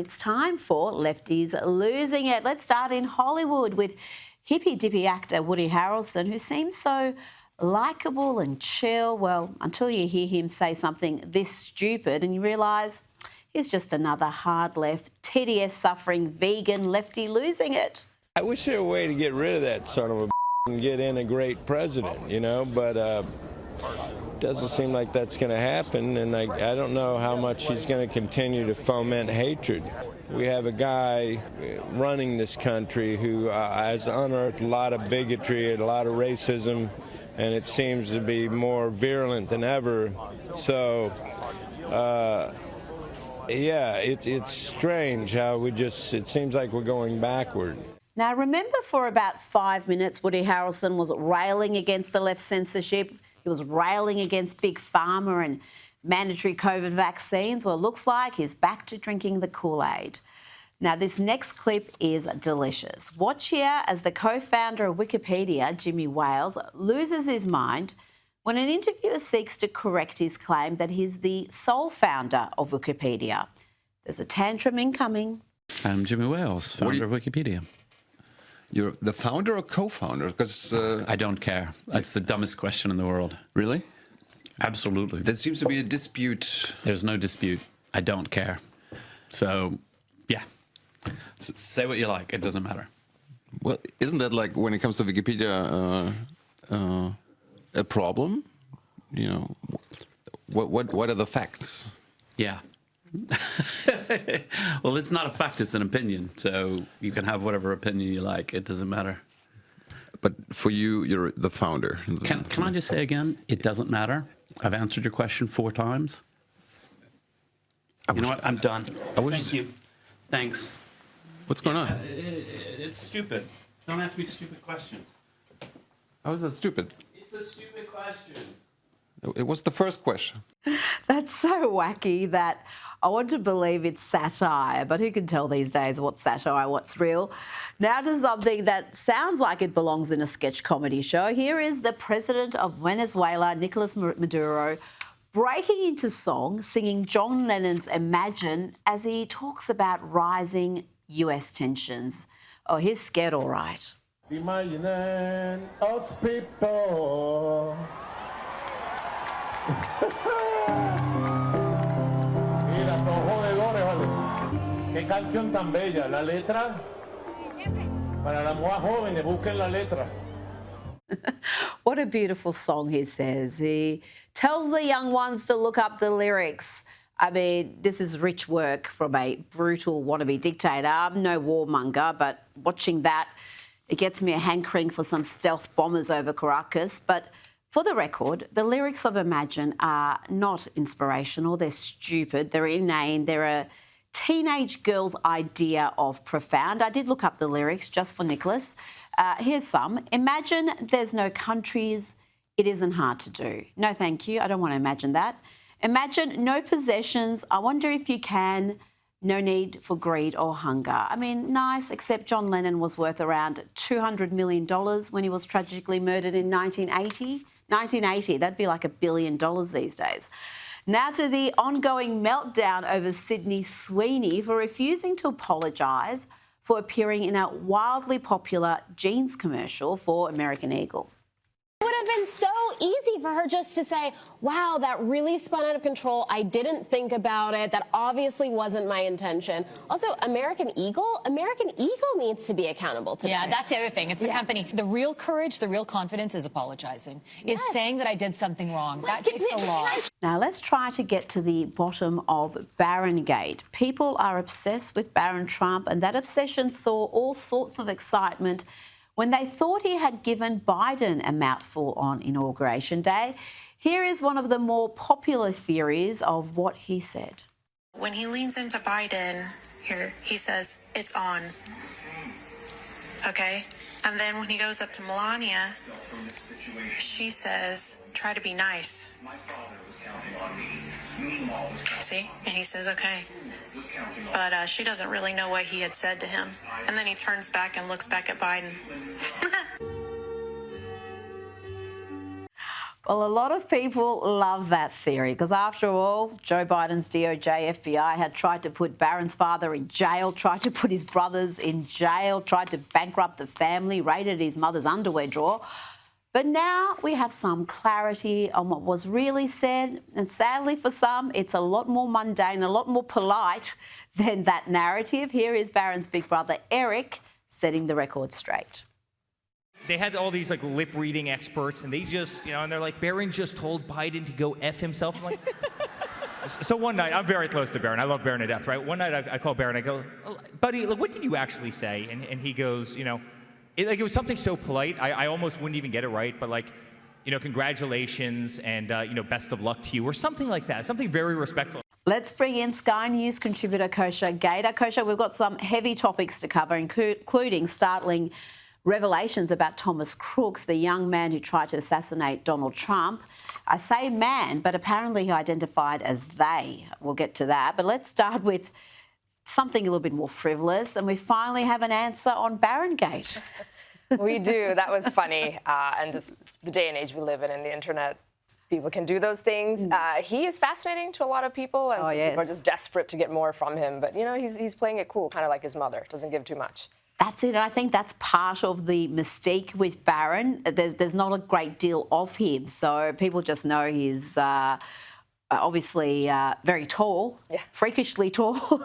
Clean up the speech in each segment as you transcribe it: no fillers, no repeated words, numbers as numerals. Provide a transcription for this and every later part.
It's time for Lefties Losing It. Let's start in Hollywood with hippy-dippy actor Woody Harrelson, who seems so likeable and chill, well, until you hear him say something this stupid and you realise he's just another hard-left, TDS-suffering vegan lefty losing it. I wish there were a way to get rid of that son of a and get in a great president, you know, but doesn't seem like that's going to happen, and I don't know how much he's going to continue to foment hatred. We have a guy running this country who has unearthed a lot of bigotry and a lot of racism, and it seems to be more virulent than ever. So, yeah, it's strange how it seems like we're going backward. Now, remember for about 5 minutes, Woody Harrelson was railing against the left censorship. He was railing against Big Pharma and mandatory COVID vaccines. Well, it looks like he's back to drinking the Kool-Aid. Now, this next clip is delicious. Watch here as the co-founder of Wikipedia, Jimmy Wales, loses his mind when an interviewer seeks to correct his claim that he's the sole founder of Wikipedia. There's a tantrum incoming. I'm Jimmy Wales, founder of Wikipedia. You're the founder or co-founder? Because I don't care. That's the dumbest question in the world. Really? Absolutely. There seems to be a dispute. There's no dispute. I don't care. So, yeah. Say what you like. It doesn't matter. Well, isn't that like when it comes to Wikipedia a problem? You know, what are the facts? Yeah. Well, it's not a fact, it's an opinion. So you can have whatever opinion you like. It doesn't matter. But for you, you're the founder. Can I just say again, it doesn't matter? I've answered your question 4 times. You know what? I'm done. Thank you. Thanks. What's going on? It's stupid. Don't ask me stupid questions. How is that stupid? It's a stupid question. It was the first question. That's so wacky that I want to believe it's satire, but who can tell these days what's satire, what's real? Now to something that sounds like it belongs in a sketch comedy show. Here is the president of Venezuela, Nicolas Maduro, breaking into song, singing John Lennon's Imagine as he talks about rising US tensions. Oh, he's scared all right. Imagine us people. Mira, son jodedores, vale. Qué canción tan bella. La letra, para las más jóvenes, busquen la letra. What a beautiful song, he says. He tells the young ones to look up the lyrics. I mean, this is rich work from a brutal wannabe dictator. I'm no warmonger, but watching that, it gets me a hankering for some stealth bombers over Caracas. But for the record, the lyrics of Imagine are not inspirational. They're stupid. They're inane. They're a teenage girl's idea of profound. I did look up the lyrics just for Nicholas. Here's some. Imagine there's no countries. It isn't hard to do. No, thank you. I don't want to imagine that. Imagine no possessions. I wonder if you can. No need for greed or hunger. I mean, nice, except John Lennon was worth around $200 million when he was tragically murdered in 1980. 1980, that'd be like $1 billion these days. Now to the ongoing meltdown over Sydney Sweeney for refusing to apologise for appearing in a wildly popular jeans commercial for American Eagle. It would have been so easy for her just to say, wow, that really spun out of control. I didn't think about it. That obviously wasn't my intention. Also, American Eagle needs to be accountable to Yeah, this. that's the other thing. It's the company. The real courage, the real confidence is apologizing, is saying that I did something wrong. That takes a lot. Now, let's try to get to the bottom of Barron Gate. People are obsessed with Barron Trump, and that obsession saw all sorts of excitement when they thought he had given Biden a mouthful on Inauguration Day. Here is one of the more popular theories of what he said. When he leans into Biden here, he says, it's on. Okay? And then when he goes up to Melania, she says, try to be nice. See? And he says, okay. But she doesn't really know what he had said to him. And then he turns back and looks back at Biden. Well, a lot of people love that theory because, after all, Joe Biden's DOJ FBI had tried to put Barron's father in jail, tried to put his brothers in jail, tried to bankrupt the family, raided his mother's underwear drawer. But now we have some clarity on what was really said, and sadly for some, it's a lot more mundane, a lot more polite than that narrative. Here is Barron's big brother, Eric, setting the record straight. They had all these like lip reading experts, and they just, and they're like, Barron just told Biden to go F himself. I'm like, so one night, I'm very close to Barron. I love Barron to death, right? One night I call Barron, I go, buddy, look, what did you actually say? And he goes, it was something so polite, I almost wouldn't even get it right, but like, congratulations and, best of luck to you, or something like that, something very respectful. Let's bring in Sky News contributor Kosha Gator. Kosha, we've got some heavy topics to cover, including startling revelations about Thomas Crooks, the young man who tried to assassinate Donald Trump. I say man, but apparently he identified as they. We'll get to that. But let's start with something a little bit more frivolous, and we finally have an answer on Barron Gate. We do. That was funny. And just the day and age we live in the internet, people can do those things. He is fascinating to a lot of people, and people are just desperate to get more from him. But, he's playing it cool, kind of like his mother. Doesn't give too much. That's it. And I think that's part of the mystique with Barron. There's not a great deal of him. So people just know he's obviously very tall, freakishly tall,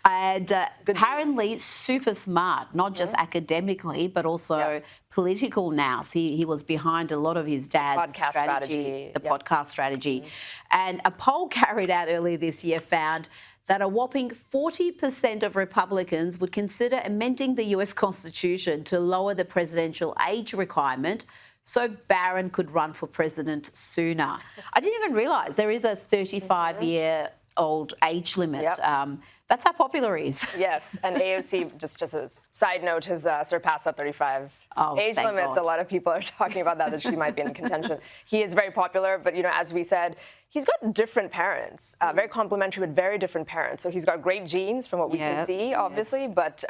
and apparently super smart, not just academically, but also political nous. He was behind a lot of his dad's strategy, podcast strategy. And a poll carried out earlier this year found that a whopping 40% of Republicans would consider amending the US Constitution to lower the presidential age requirement so Barron could run for president sooner. I didn't even realise there is a 35-year-old age limit. That's how popular he is. Yes, and AOC, just as a side note, has surpassed that 35 age limit. God. A lot of people are talking about that she might be in contention. He is very popular, but, as we said, he's got different parents, very complementary, but very different parents. So he's got great genes from what we can see, obviously, but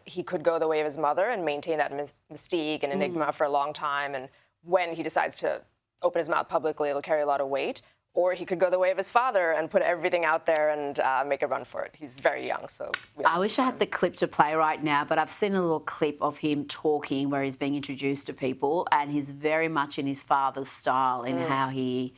he could go the way of his mother and maintain that mystique and enigma for a long time. And when he decides to open his mouth publicly, it'll carry a lot of weight. Or he could go the way of his father and put everything out there and make a run for it. He's very young, so... I wish I had the clip to play right now, but I've seen a little clip of him talking where he's being introduced to people, and he's very much in his father's style in how he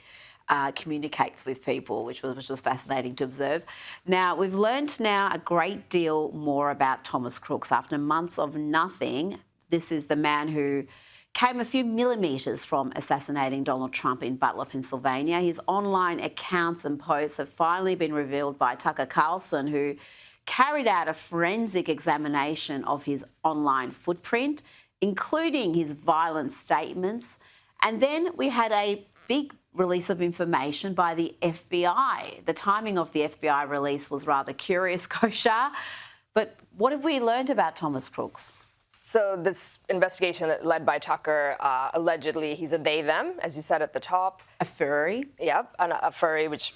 communicates with people, which was fascinating to observe. Now, we've learned now a great deal more about Thomas Crooks. After months of nothing, this is the man who came a few millimetres from assassinating Donald Trump in Butler, Pennsylvania. His online accounts and posts have finally been revealed by Tucker Carlson, who carried out a forensic examination of his online footprint, including his violent statements. And then we had a big release of information by the FBI. The timing of the FBI release was rather curious, Kosha. But what have we learned about Thomas Crooks? So this investigation led by Tucker, allegedly he's a they-them, as you said at the top. A furry? Yep, a furry, which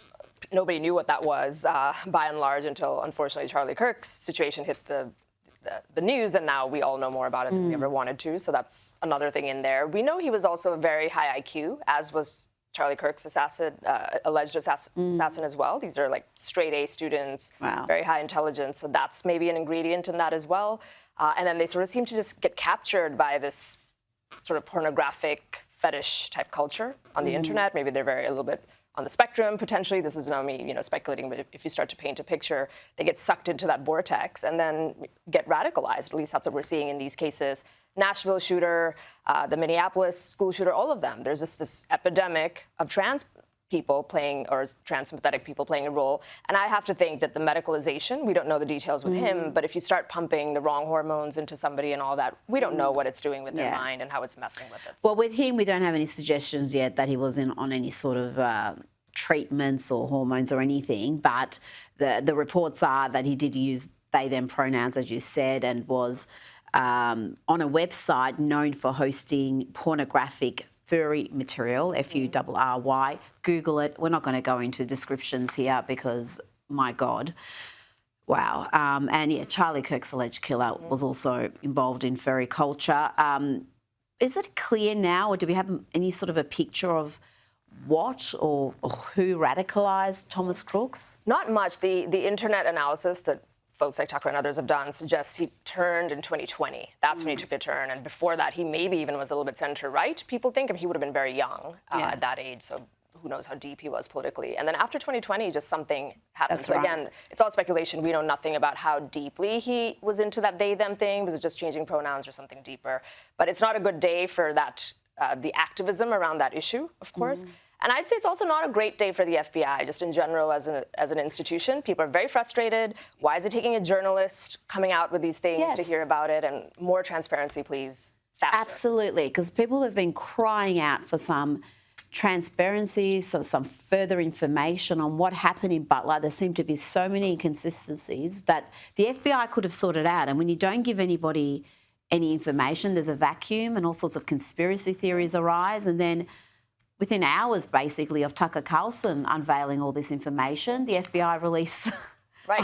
nobody knew what that was, by and large, until, unfortunately, Charlie Kirk's situation hit the news, and now we all know more about it than we ever wanted to, so that's another thing in there. We know he was also a very high IQ, as was Charlie Kirk's alleged assassin as well. These are like straight A students, very high intelligence, so that's maybe an ingredient in that as well. And then they sort of seem to just get captured by this sort of pornographic fetish type culture on the internet. Maybe they're a little bit on the spectrum, potentially. This is not me, speculating, but if you start to paint a picture, they get sucked into that vortex and then get radicalized. At least that's what we're seeing in these cases. Nashville shooter, the Minneapolis school shooter, all of them. There's just this epidemic of trans people playing, or trans-sympathetic people playing a role. And I have to think that the medicalization, we don't know the details with him, but if you start pumping the wrong hormones into somebody and all that, we don't know what it's doing with their mind and how it's messing with it. Well, with him, we don't have any suggestions yet that he was on any sort of treatments or hormones or anything, but the reports are that he did use they-them pronouns, as you said, and was on a website known for hosting pornographic furry material, F-U-R-R-Y. Google it. We're not going to go into descriptions here because, my God. Wow. And, yeah, Charlie Kirk's alleged killer was also involved in furry culture. Is it clear now, or do we have any sort of a picture of what or who radicalised Thomas Crooks? Not much. The internet analysis that folks like Tucker and others have done suggests he turned in 2020. That's when he took a turn. And before that, he maybe even was a little bit center-right. People think he would have been very young at that age, so who knows how deep he was politically. And then after 2020, just something happened. So again, it's all speculation. We know nothing about how deeply he was into that they-them thing. Was it just changing pronouns or something deeper? But it's not a good day for that, the activism around that issue, of course. And I'd say it's also not a great day for the FBI, just in general as an institution. People are very frustrated. Why is it taking a journalist coming out with these things to hear about it? And more transparency, please, faster. Absolutely, because people have been crying out for some transparency, some further information on what happened in Butler. There seem to be so many inconsistencies that the FBI could have sorted out. And when you don't give anybody any information, there's a vacuum and all sorts of conspiracy theories arise. And then within hours, basically, of Tucker Carlson unveiling all this information, the FBI released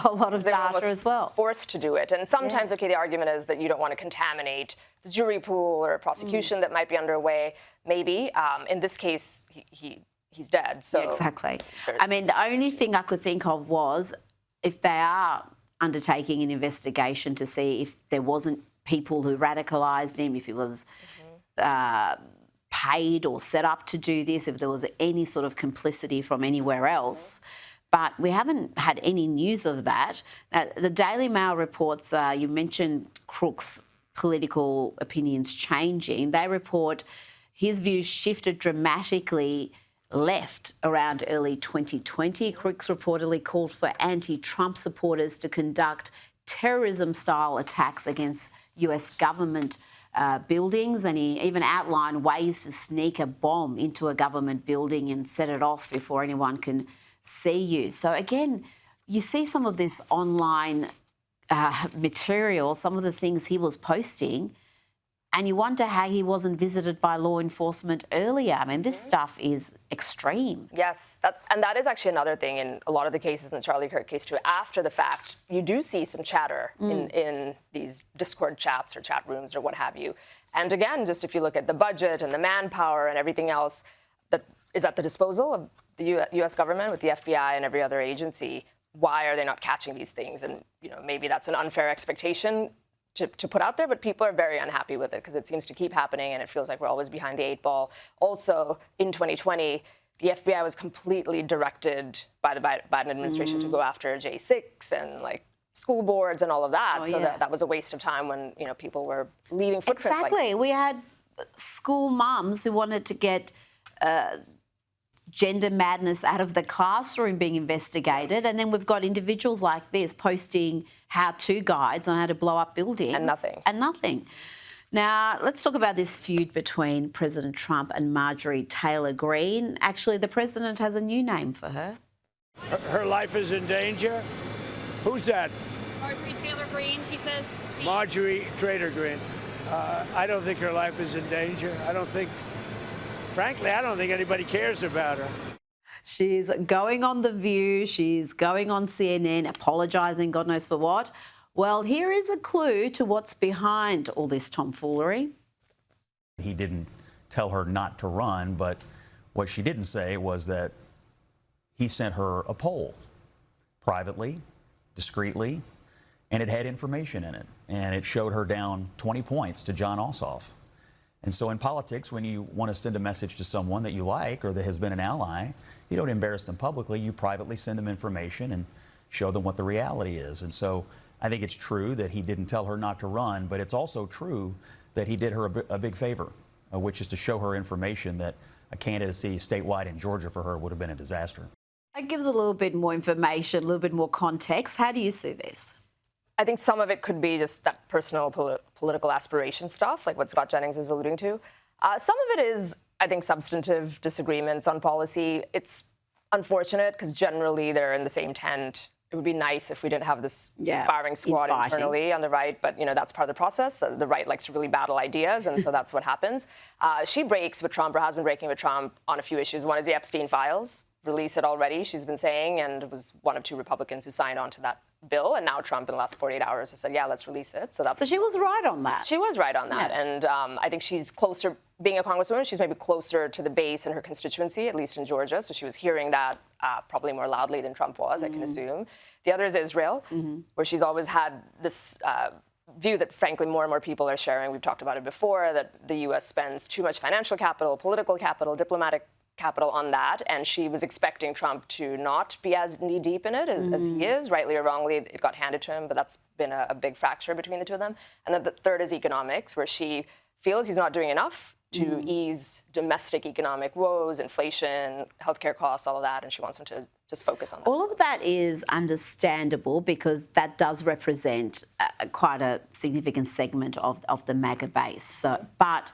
a lot of data as well. Forced to do it. And sometimes, okay, the argument is that you don't want to contaminate the jury pool or a prosecution that might be underway. Maybe. In this case, he's dead. So exactly. I mean, the only thing I could think of was if they are undertaking an investigation to see if there wasn't people who radicalised him, if he was paid or set up to do this, if there was any sort of complicity from anywhere else. But we haven't had any news of that. The Daily Mail reports, you mentioned Crooks' political opinions changing. They report his views shifted dramatically left around early 2020. Crooks reportedly called for anti-Trump supporters to conduct terrorism-style attacks against US government buildings, and he even outlined ways to sneak a bomb into a government building and set it off before anyone can see you. So again, you see some of this online material, some of the things he was posting, and you wonder how he wasn't visited by law enforcement earlier. I mean, this stuff is extreme. Yes, and that is actually another thing in a lot of the cases in the Charlie Kirk case too. After the fact, you do see some chatter in these Discord chats or chat rooms or what have you. And again, just if you look at the budget and the manpower and everything else that is at the disposal of the U.S. government with the FBI and every other agency, why are they not catching these things? And maybe that's an unfair expectation to put out there, but people are very unhappy with it because it seems to keep happening and it feels like we're always behind the 8 ball. Also, in 2020, the FBI was completely directed by the Biden administration to go after J6 and school boards and all of that. That was a waste of time when people were leaving footprints. Exactly. We had school mums who wanted to get gender madness out of the classroom being investigated, and then we've got individuals like this posting how-to guides on how to blow up buildings. And nothing. Now, let's talk about this feud between President Trump and Marjorie Taylor Greene. Actually, the president has a new name for her. Her life is in danger? Who's that? Marjorie Taylor Greene, she says. Marjorie Taylor Greene. I don't think her life is in danger. Frankly, I don't think anybody cares about her. She's going on The View. She's going on CNN, apologising, God knows for what. Well, here is a clue to what's behind all this tomfoolery. He didn't tell her not to run, but what she didn't say was that he sent her a poll privately, discreetly, and it had information in it. And it showed her down 20 points to John Ossoff. And so in politics, when you want to send a message to someone that you like or that has been an ally, you don't embarrass them publicly. You privately send them information and show them what the reality is. And so I think it's true that he didn't tell her not to run, but it's also true that he did her a big favor, which is to show her information that a candidacy statewide in Georgia for her would have been a disaster. It gives a little bit more information, a little bit more context. How do you see this? I think some of it could be just that personal political aspiration stuff, like what Scott Jennings was alluding to. Some of it is, I think, substantive disagreements on policy. It's unfortunate because generally they're in the same tent. It would be nice if we didn't have this firing squad internally on the right, but that's part of the process. The right likes to really battle ideas, and so that's what happens. She breaks with Trump, or has been breaking with Trump on a few issues. One is the Epstein files. Release it already, she's been saying, and was one of 2 Republicans who signed on to bill, and now Trump in the last 48 hours has said, yeah, let's release it. So she was right on that. She was right on that. Yeah. And I think she's closer, being a congresswoman, she's maybe closer to the base in her constituency, at least in Georgia. So she was hearing that probably more loudly than Trump was, I can assume. The other is Israel, where she's always had this view that, frankly, more and more people are sharing. We've talked about it before, that the U.S. spends too much financial capital, political capital, diplomatic capital on that, and she was expecting Trump to not be as knee-deep in it as he is. Rightly or wrongly, it got handed to him, but that's been a big fracture between the two of them. And then the third is economics, where she feels he's not doing enough to ease domestic economic woes, inflation, healthcare costs, all of that, and she wants him to just focus on that. All of that is understandable because that does represent quite a significant segment of the MAGA base. So, but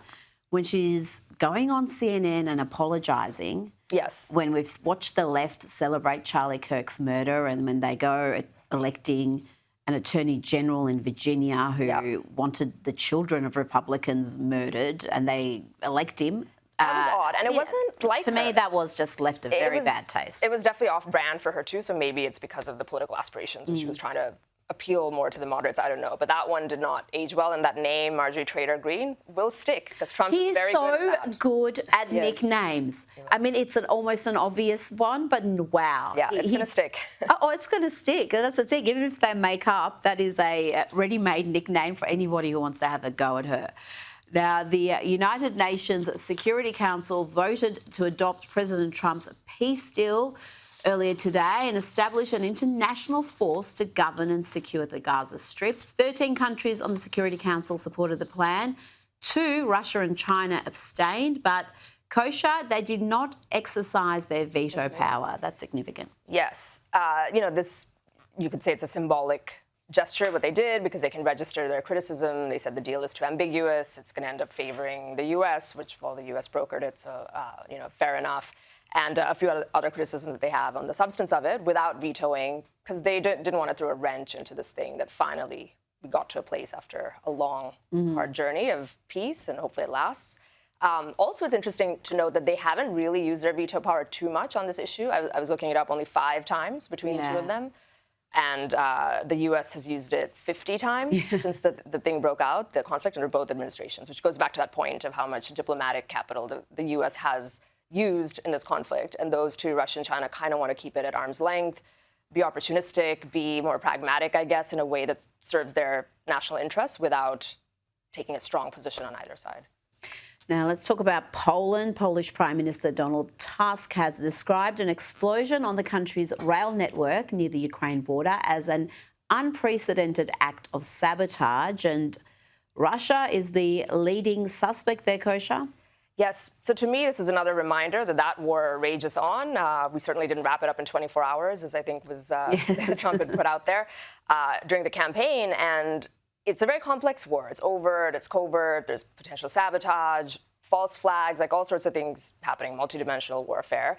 when she's going on CNN and apologising, yes, when we've watched the left celebrate Charlie Kirk's murder, and when they go electing an attorney general in Virginia who wanted the children of Republicans murdered, and they elect him. That was odd, and it wasn't like to me. That was just left a very bad taste. It was definitely off-brand for her too. So maybe it's because of the political aspirations, which she was trying to appeal more to the moderates. I don't know, but that one did not age well, and that name, Marjorie Taylor Greene, will stick because Trump is very good at nicknames. I mean, it's almost an obvious one, but wow. Yeah, it's going to stick. It's going to stick. That's the thing. Even if they make up, that is a ready-made nickname for anybody who wants to have a go at her. Now, the United Nations Security Council voted to adopt President Trump's peace deal earlier today and establish an international force to govern and secure the Gaza Strip. 13 countries on the Security Council supported the plan. 2, Russia and China, abstained, but kosher, they did not exercise their veto power. That's significant. Yes. This, you could say it's a symbolic gesture, what they did, because they can register their criticism. They said the deal is too ambiguous. It's going to end up favoring the U.S., which, well, the U.S. brokered it, so, fair enough. And a few other criticisms that they have on the substance of it without vetoing, because they didn't want to throw a wrench into this thing that finally we got to a place after a long, hard journey of peace, and hopefully it lasts. Also, it's interesting to note that they haven't really used their veto power too much on this issue. I was looking it up only 5 times between the two of them. And the U.S. has used it 50 times since the thing broke out, the conflict under both administrations, which goes back to that point of how much diplomatic capital the U.S. has used in this conflict. And those two, Russia and China, kind of want to keep it at arm's length, be opportunistic, be more pragmatic, I guess, in a way that serves their national interests without taking a strong position on either side. Now, let's talk about Poland. Polish Prime Minister Donald Tusk has described an explosion on the country's rail network near the Ukraine border as an unprecedented act of sabotage. And Russia is the leading suspect there, Kosha? Yes. So to me, this is another reminder that war rages on. We certainly didn't wrap it up in 24 hours, as I think was Trump had put out there during the campaign. And it's a very complex war. It's overt, it's covert, there's potential sabotage, false flags, like all sorts of things happening, multidimensional warfare.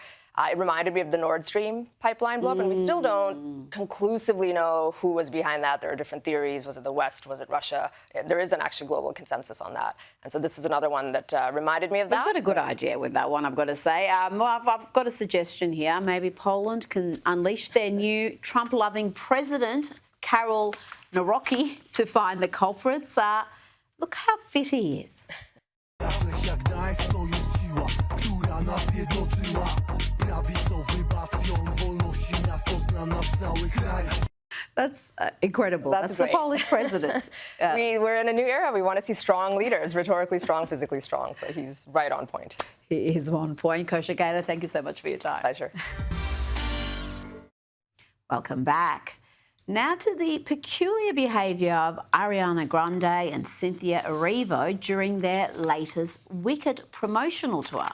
It reminded me of the Nord Stream pipeline blow-up, and we still don't conclusively know who was behind that. There are different theories. Was it the West? Was it Russia? There isn't actually global consensus on that. And so this is another one that reminded me of that. I've got a good idea with that one, I've got to say. I've got a suggestion here. Maybe Poland can unleash their new Trump-loving president, Karol Nawrocki, to find the culprits. Look how fit he is. That's incredible. That's the Polish president. We're in a new era. We want to see strong leaders, rhetorically strong, physically strong. So he's right on point. He is on point. Kosha Gator, thank you so much for your time. Pleasure. Welcome back. Now to the peculiar behaviour of Ariana Grande and Cynthia Erivo during their latest Wicked promotional tour.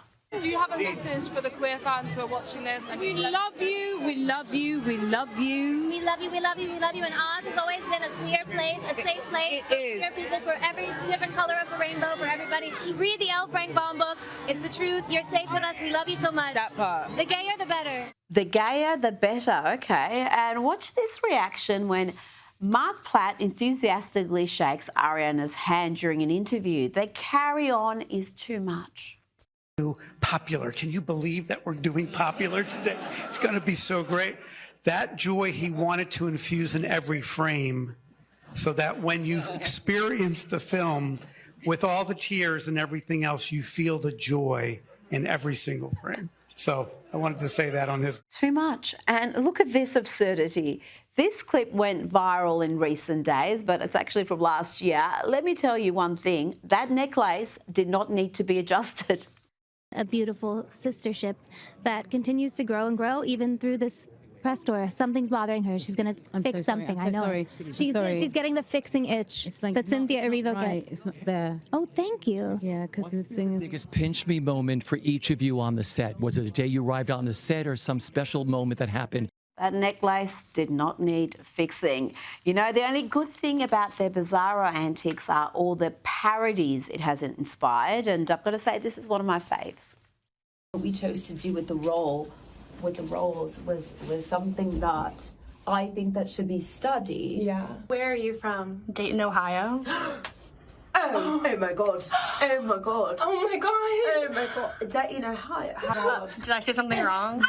Do you have a message for the queer fans who are watching this? We love you, we love you, we love you. We love you, we love you, we love you. And Oz has always been a queer place, a safe place for queer people, for every different colour of the rainbow, for everybody. Read the L. Frank Baum books. It's the truth. You're safe with us. We love you so much. That part. The gayer, the better. The gayer, the better. Okay. And watch this reaction when Mark Platt enthusiastically shakes Ariana's hand during an interview. The carry-on is too much. Popular. Can you believe that we're doing Popular today? It's going to be so great. that joy he wanted to infuse in every frame so that when you experience the film with all the tears and everything else, you feel the joy in every single frame. So I wanted to say that on his. Too much. And look at this absurdity. This clip went viral in recent days, but it's actually from last year. Let me tell you one thing. That necklace did not need to be adjusted. A beautiful sistership that continues to grow and grow even through this press tour. Something's bothering her. She's going to fix something. I know. She's getting the fixing itch that Cynthia Erivo gets. It's not there. Oh, thank you. Yeah, because the thing is... Biggest pinch me moment for each of you on the set? Was it the day you arrived on the set or some special moment that happened? That necklace did not need fixing. You know, the only good thing about their Bizarro antics are all the parodies it has inspired, and I've got to say this is one of my faves. What we chose to do with the roles was something that I think that should be studied. Yeah. Where are you from? Dayton, Ohio. Oh my god. Oh my god. Oh my god. Oh my god. Dayton, Ohio. Did I say something wrong?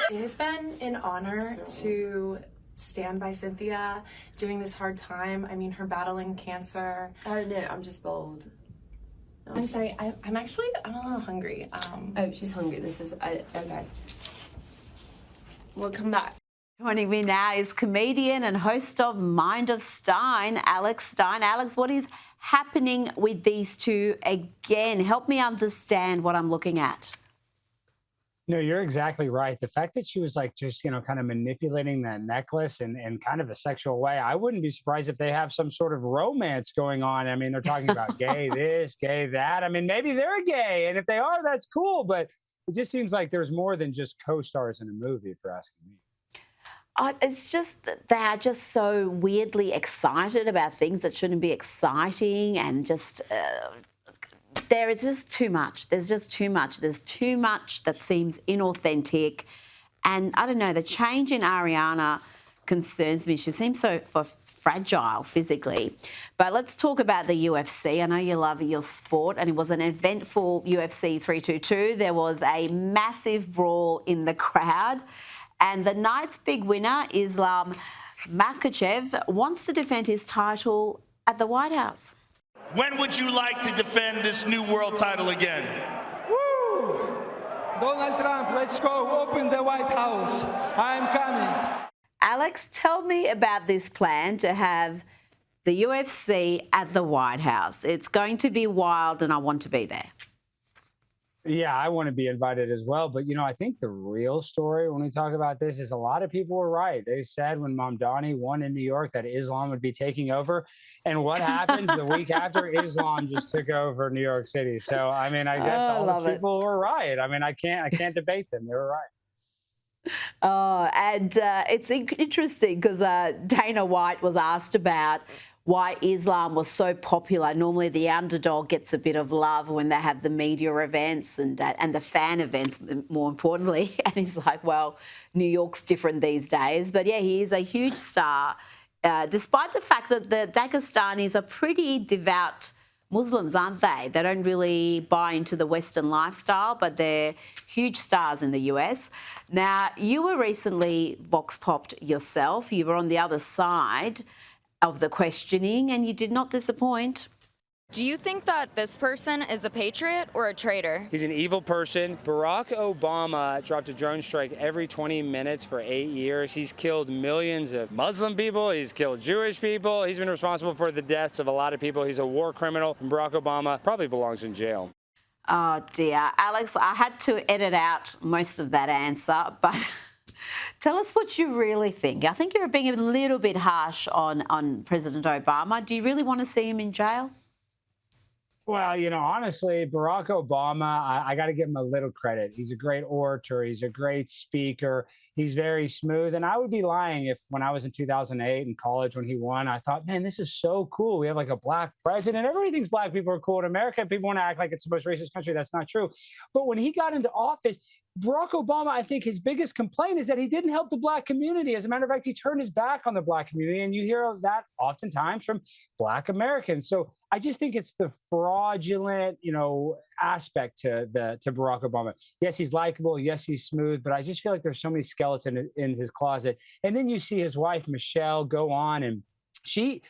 It has been an honor to stand by Cynthia during this hard time. I mean, her battling cancer. Oh no, I'm just bold. No, I'm sorry, I'm actually a little hungry. Oh, she's hungry. This is, okay. We'll come back. Joining me now is comedian and host of Mind of Stein, Alex Stein. Alex, what is happening with these two again? Help me understand what I'm looking at. No, you're exactly right. The fact that she was like just, kind of manipulating that necklace in kind of a sexual way, I wouldn't be surprised if they have some sort of romance going on. I mean, they're talking about gay this, gay that. I mean, maybe they're gay. And if they are, that's cool. But it just seems like there's more than just co-stars in a movie, if you're asking me. It's just that they are just so weirdly excited about things that shouldn't be exciting, and just... there is just too much. There's just too much. There's too much that seems inauthentic. And I don't know, the change in Ariana concerns me. She seems so fragile physically. But let's talk about the UFC. I know you love your sport, and it was an eventful UFC 322. There was a massive brawl in the crowd. And the night's big winner, Islam Makhachev, wants to defend his title at the White House. When would you like to defend this new world title again? Woo! Donald Trump, let's go open the White House. I'm coming. Alex, tell me about this plan to have the UFC at the White House. It's going to be wild, and I want to be there. Yeah, I want to be invited as well. But, I think the real story when we talk about this is a lot of people were right. They said when Mamdani won in New York that Islam would be taking over. And what happens the week after? Islam just took over New York City. So, I mean, I guess all the people were right. I mean, I can't debate them. They were right. And it's interesting because Dana White was asked about why Islam was so popular. Normally the underdog gets a bit of love when they have the media events and the fan events, more importantly. And he's like, well, New York's different these days. But yeah, he is a huge star, despite the fact that the Dagestanis are pretty devout Muslims, aren't they? They don't really buy into the Western lifestyle, but they're huge stars in the US. Now, you were recently vox popped yourself. You were on the other side of the questioning, and you did not disappoint. Do you think that this person is a patriot or a traitor? He's an evil person. Barack Obama dropped a drone strike every 20 minutes for 8 years. He's killed millions of Muslim people. He's killed Jewish people. He's been responsible for the deaths of a lot of people. He's a war criminal. And Barack Obama probably belongs in jail. Oh, dear. Alex, I had to edit out most of that answer, but... Tell us what you really think. I think you're being a little bit harsh on President Obama. Do you really want to see him in jail? Well, honestly, Barack Obama, I got to give him a little credit. He's a great orator. He's a great speaker. He's very smooth. And I would be lying if when I was in 2008 in college when he won, I thought, man, this is so cool. We have like a black president. Everybody thinks black people are cool in America. People want to act like it's the most racist country. That's not true. But when he got into office, Barack Obama, I think his biggest complaint is that he didn't help the Black community. As a matter of fact, he turned his back on the Black community, and you hear of that oftentimes from Black Americans. So I just think it's the fraudulent, aspect to Barack Obama. Yes, he's likable. Yes, he's smooth. But I just feel like there's so many skeletons in his closet. And then you see his wife Michelle go on, and she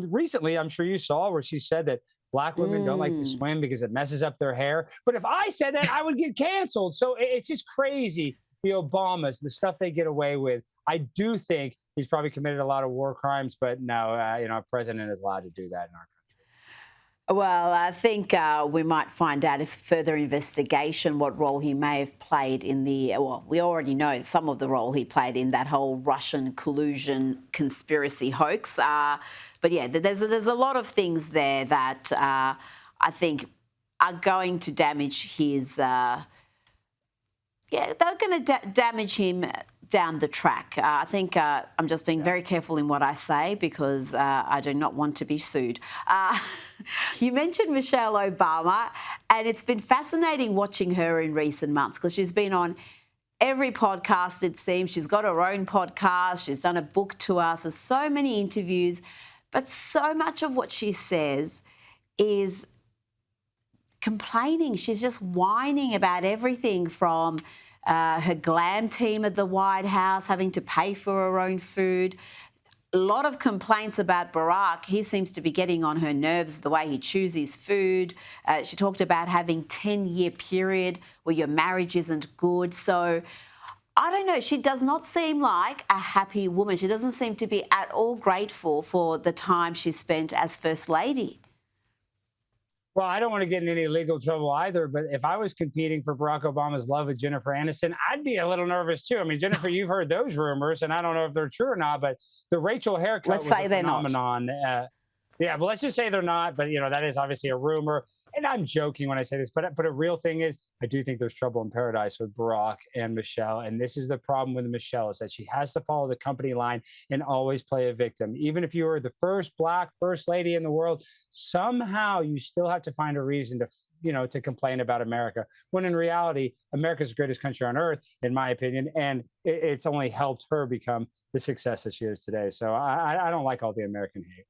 recently, I'm sure you saw, where she said that Black women don't like to swim because it messes up their hair. But if I said that, I would get canceled. So it's just crazy. The Obamas, the stuff they get away with. I do think he's probably committed a lot of war crimes, but no, a president is allowed to do that in our country. Well, I think we might find out if further investigation what role he may have played in we already know some of the role he played in that whole Russian collusion conspiracy hoax. But yeah, there's a lot of things there that I think are going to damage his. They're going to damage him down the track. I think I'm just being very careful in what I say because I do not want to be sued. You mentioned Michelle Obama, and it's been fascinating watching her in recent months because she's been on every podcast, it seems. She's got her own podcast. She's done a book tour. So many interviews. But so much of what she says is complaining. She's just whining about everything from her glam team at the White House, having to pay for her own food. A lot of complaints about Barack. He seems to be getting on her nerves, the way he chooses food. She talked about having 10-year period where your marriage isn't good. So I don't know. She does not seem like a happy woman. She doesn't seem to be at all grateful for the time she spent as First Lady. Well, I don't want to get in any legal trouble either, but if I was competing for Barack Obama's love with Jennifer Aniston, I'd be a little nervous too. I mean, Jennifer, you've heard those rumors, and I don't know if they're true or not, but the Rachel haircut was a phenomenon. Yeah, but let's just say they're not. But, that is obviously a rumor. And I'm joking when I say this, but a real thing is I do think there's trouble in paradise with Barack and Michelle. And this is the problem with Michelle, is that she has to follow the company line and always play a victim. Even if you were the first Black First Lady in the world, somehow you still have to find a reason to complain about America, when in reality, America's the greatest country on earth, in my opinion. And it's only helped her become the success that she is today. So I don't like all the American hate.